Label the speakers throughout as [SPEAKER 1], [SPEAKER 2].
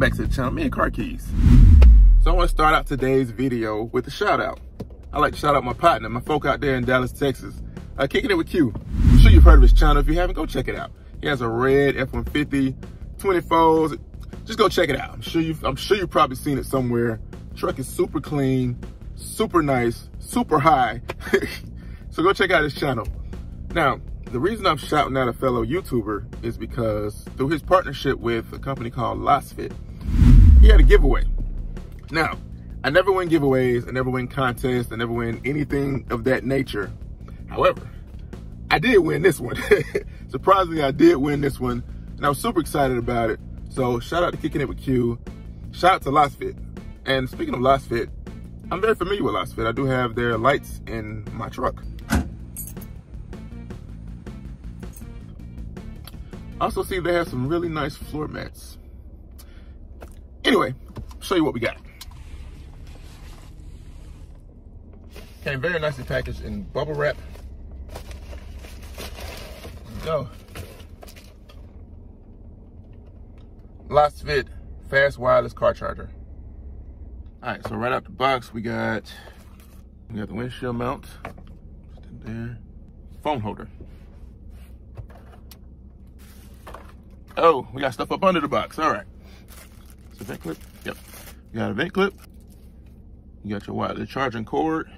[SPEAKER 1] back to the channel, me and Car Keys. So I want to start out today's video with a shout out. I like to shout out my partner, my folk out there in Dallas, Texas, Kicking It With Q. I'm sure you've heard of his channel. If you haven't, go check it out. He has a red F-150, 24s. Just go check it out. I'm sure you've probably seen it somewhere. Truck is super clean, super nice, super high. So go check out his channel. Now, the reason I'm shouting out a fellow YouTuber is because through his partnership with a company called Lasfit, he had a giveaway. Now, I never win giveaways, I never win contests, I never win anything of that nature. However, I did win this one. Surprisingly, I did win this one, and I was super excited about it. So shout out to Kicking It With Q. Shout out to Lasfit. And speaking of Lasfit, I'm very familiar with Lasfit. I do have their lights in my truck. Also see they have some really nice floor mats. Anyway, show you what we got. Came very nicely packaged in bubble wrap. There we go. Lasfit fast wireless car charger. All right, so right out the box, we got the windshield mount, just in there, phone holder. Oh, we got stuff up under the box. All right. It's a vent clip. Yep. You got a vent clip. You got your wireless charging cord,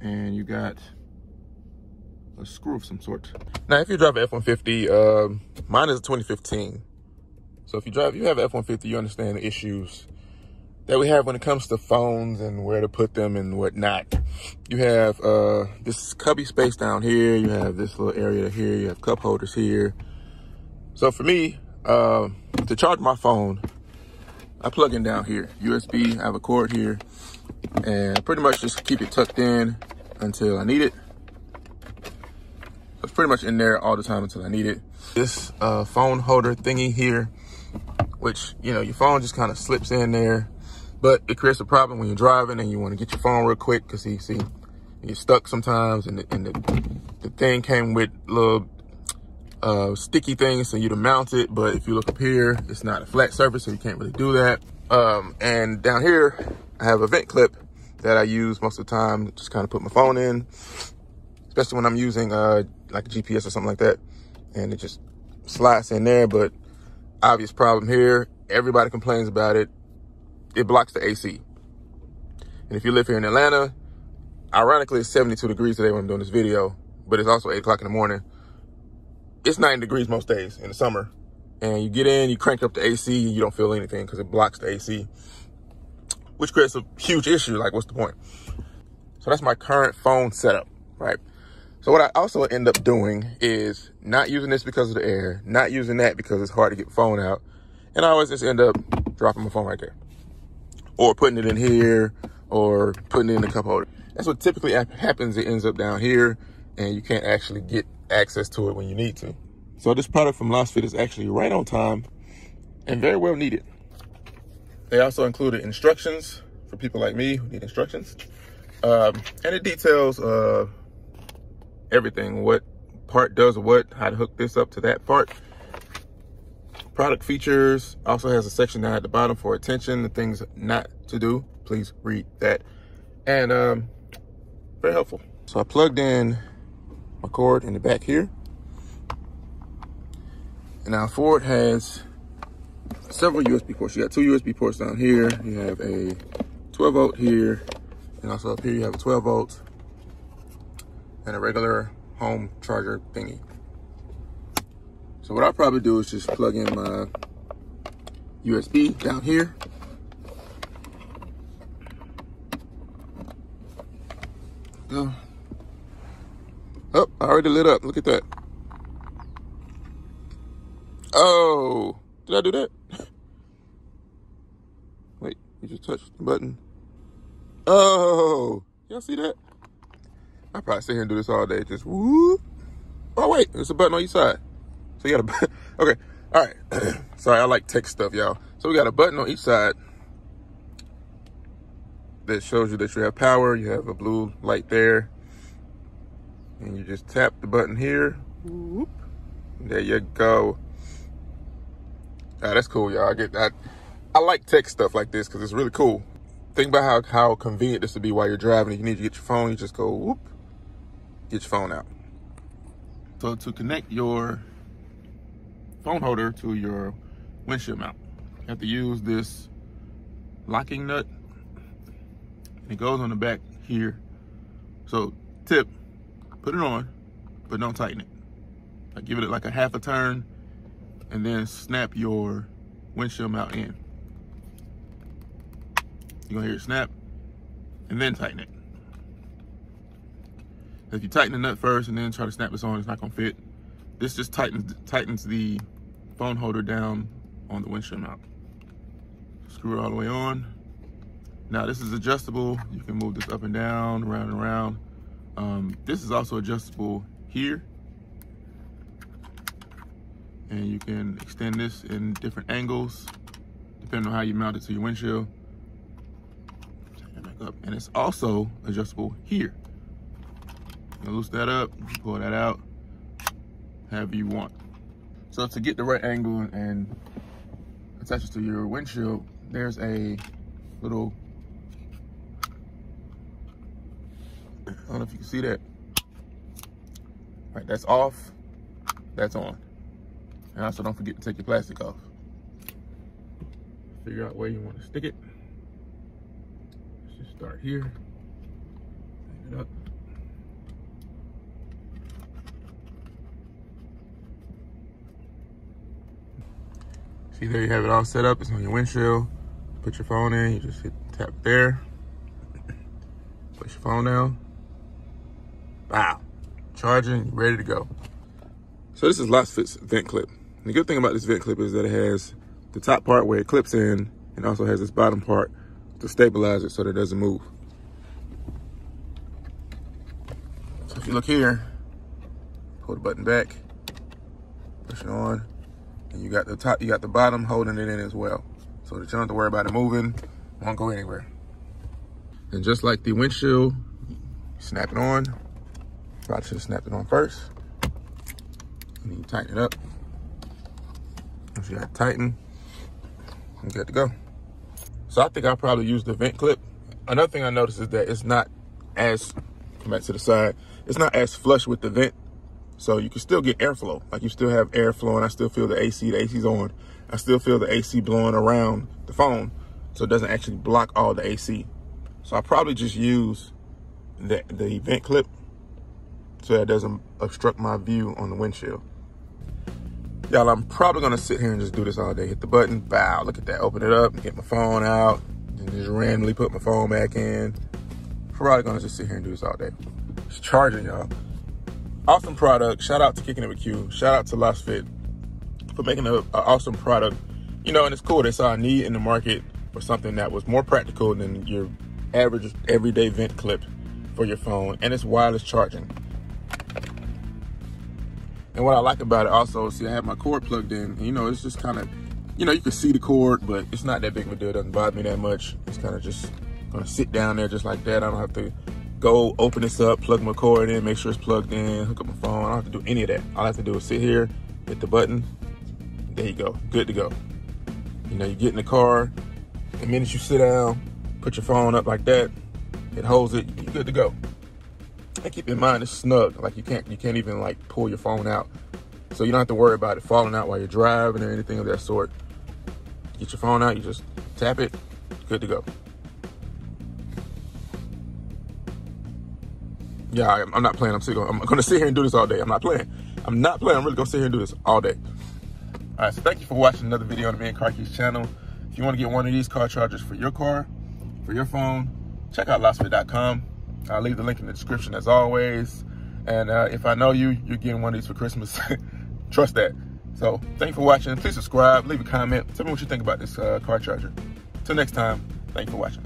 [SPEAKER 1] and you got a screw of some sort. Now, if you drive an F-150, mine is a 2015. So if you have an F-150, you understand the issues that we have when it comes to phones and where to put them and whatnot. You have this cubby space down here. You have this little area here. You have cup holders here. So for me, to charge my phone, I plug in down here, USB, I have a cord here, and I pretty much just keep it tucked in until I need it. So it's pretty much in there all the time until I need it. This phone holder thingy here, which, you know, your phone just kind of slips in there, but it creates a problem when you're driving and you want to get your phone real quick because you see, you're stuck sometimes, and the thing came with little sticky things so you to mount it, but if you look up here, it's not a flat surface, so you can't really do that. And down here, I have a vent clip that I use most of the time, just kind of put my phone in, especially when I'm using like a GPS or something like that, and it just slides in there. But obvious problem here, everybody complains about it. It blocks the AC. And if you live here in Atlanta, ironically, it's 72 degrees today when I'm doing this video, but it's also 8 o'clock in the morning. It's 90 degrees most days in the summer, and you get in, you crank up the AC, and you don't feel anything because it blocks the AC, which creates a huge issue. Like, what's the point? So that's my current phone setup, right? So what I also end up doing is not using this because of the air, not using that because it's hard to get the phone out, and I always just end up dropping my phone right there, or putting it in here, or putting it in the cup holder. That's what typically happens. It ends up down here, and you can't actually get access to it when you need to. So this product from Lasfit is actually right on time and very well needed. They also included instructions for people like me who need instructions. And it details everything, what part does what, how to hook this up to that part. Product features also has a section down at the bottom for attention, the things not to do. Please read that. And very helpful. So I plugged in my cord in the back here. And now Ford has several USB ports. You got 2 USB ports down here. You have a 12 volt here. And also up here you have a 12 volt and a regular home charger thingy. So what I'll probably do is just plug in my USB down here. Go. Oh, I already lit up. Look at that. Oh, did I do that? Wait, you just touched the button. Oh, y'all see that? I'll probably sit here and do this all day. Just whoop. Oh, wait, there's a button on each side. So you got a, okay, all right. Sorry, I like tech stuff, y'all. So we got a button on each side that shows you that you have power. You have a blue light there. And you just tap the button here. Whoop. There you go. That's cool, y'all. I I like tech stuff like this because it's really cool. Think about how convenient this would be while you're driving. If you need to get your phone, you just go whoop, get your phone out. So to connect your phone holder to your windshield mount, you have to use this locking nut, and it goes on the back here. So tip, put it on, but don't tighten it. Like give it like a half a turn, and then snap your windshield mount in. You're gonna hear it snap, and then tighten it. If you tighten the nut first and then try to snap this on, it's not gonna fit. This just tightens the phone holder down on the windshield mount. Screw it all the way on. Now this is adjustable. You can move this up and down, around and around. This is also adjustable here. And you can extend this in different angles, depending on how you mount it to your windshield. Tighten it back up. And it's also adjustable here. You loose that up, pull that out, however you want. So to get the right angle and attach it to your windshield, there's a little, I don't know if you can see that. All right, that's off, that's on. And also don't forget to take your plastic off. Figure out where you want to stick it. Let's just start here, tighten it up. See, there you have it all set up. It's on your windshield. Put your phone in, you just tap there. Place your phone down. Wow, charging, ready to go. So this is Lasfit's vent clip. And the good thing about this vent clip is that it has the top part where it clips in, and also has this bottom part to stabilize it so that it doesn't move. So if you look here, pull the button back, push it on. And you got the top, you got the bottom holding it in as well. So that you don't have to worry about it moving, it won't go anywhere. And just like the windshield, snap it on. Probably should have snapped it on first. And then you tighten it up. Once you got it tightened, you're good to go. So I think I'll probably use the vent clip. Another thing I noticed is that it's not as, come back to the side, it's not as flush with the vent. So you can still get airflow. Like you still have air flowing. I still feel the AC's on. I still feel the AC blowing around the phone. So it doesn't actually block all the AC. So I'll probably just use the vent clip so that it doesn't obstruct my view on the windshield. Y'all, I'm probably gonna sit here and just do this all day. Hit the button, bow, look at that, open it up, get my phone out, and just randomly put my phone back in. Probably gonna just sit here and do this all day. It's charging, y'all. Awesome product. Shout out to Kickinitwithq. Shout out to Lasfit for making an awesome product. You know, and it's cool. They saw a need in the market for something that was more practical than your average everyday vent clip for your phone, and it's wireless charging. And what I like about it also, see, I have my cord plugged in. And, you know, it's just kind of, you know, you can see the cord, but it's not that big of a deal. It doesn't bother me that much. It's kind of just gonna sit down there just like that. I don't have to go open this up, plug my cord in, make sure it's plugged in, hook up my phone. I don't have to do any of that. All I have to do is sit here, hit the button, there you go, good to go. You know, you get in the car, the minute you sit down, put your phone up like that, it holds it, you're good to go. And keep in mind, it's snug. Like you can't even like pull your phone out. So you don't have to worry about it falling out while you're driving or anything of that sort. Get your phone out, you just tap it, good to go. Yeah, I'm not playing. I'm gonna sit here and do this all day. I'm not playing. I'm really gonna sit here and do this all day. All right, so thank you for watching another video on the Man Car Keys channel. If you want to get one of these car chargers for your car, for your phone, check out Lasfit.com. I'll leave the link in the description as always. And if I know you, you're getting one of these for Christmas. Trust that. So thank you for watching. Please subscribe, leave a comment. Tell me what you think about this car charger. Till next time, thank you for watching.